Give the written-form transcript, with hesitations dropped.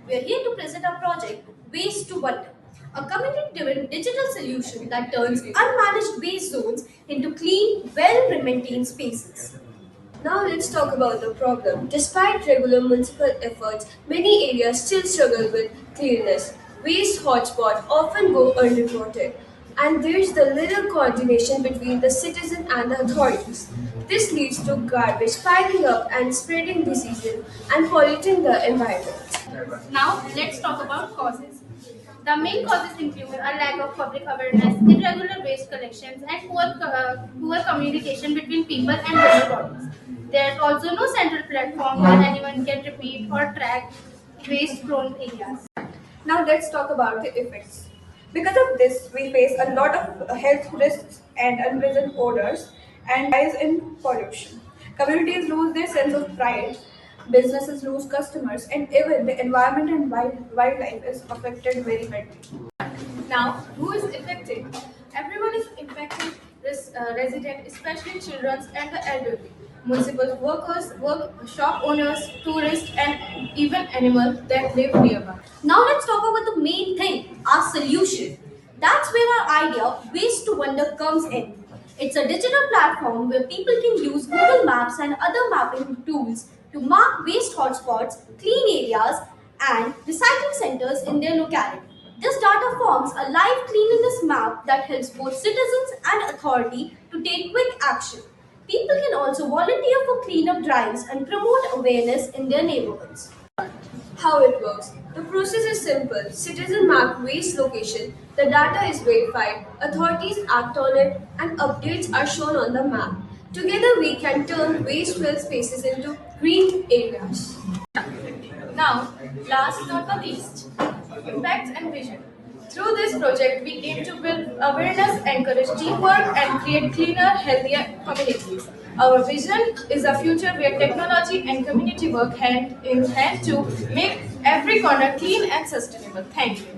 we are here to present our project Waste to Wonder, a community-driven digital solution that turns unmanaged waste zones into clean, well-maintained spaces. Now let's talk about the problem. Despite regular municipal efforts, many areas still struggle with cleanliness. Waste hotspots often go unreported, and there's the little coordination between the citizen and the authorities. This leads to garbage piling up and spreading diseases and polluting the environment. Now, let's talk about causes. The main causes include a lack of public awareness, irregular waste collections, and poor communication between people and local bodies. There's also no central platform where anyone can repeat or track waste prone areas. Now let's talk about the effects. Because of this, we face a lot of health risks and unpleasant odors and rise in pollution. Communities lose their sense of pride, businesses lose customers, and even the environment and wildlife is affected very badly. Now, who is affected? Everyone is impacted, residents, especially children and the elderly. Municipal workers, shop owners, tourists, and even animals that live nearby. Now let's talk about the main thing, our solution. That's where our idea Waste to Wonder comes in. It's a digital platform where people can use Google Maps and other mapping tools to mark waste hotspots, clean areas, and recycling centers in their locality. This data forms a live cleanliness map that helps both citizens and authority to take quick action. People can also volunteer for cleanup drives and promote awareness in their neighborhoods. How it works. The process is simple. Citizen map waste location, the data is verified, authorities act on it, and updates are shown on the map. Together we can turn waste-filled spaces into green areas. Now, last not the least, impact and vision. Through this project, we aim to build awareness, encourage teamwork, and create cleaner, healthier communities. Our vision is a future where technology and community work hand in hand to make every corner clean and sustainable. Thank you.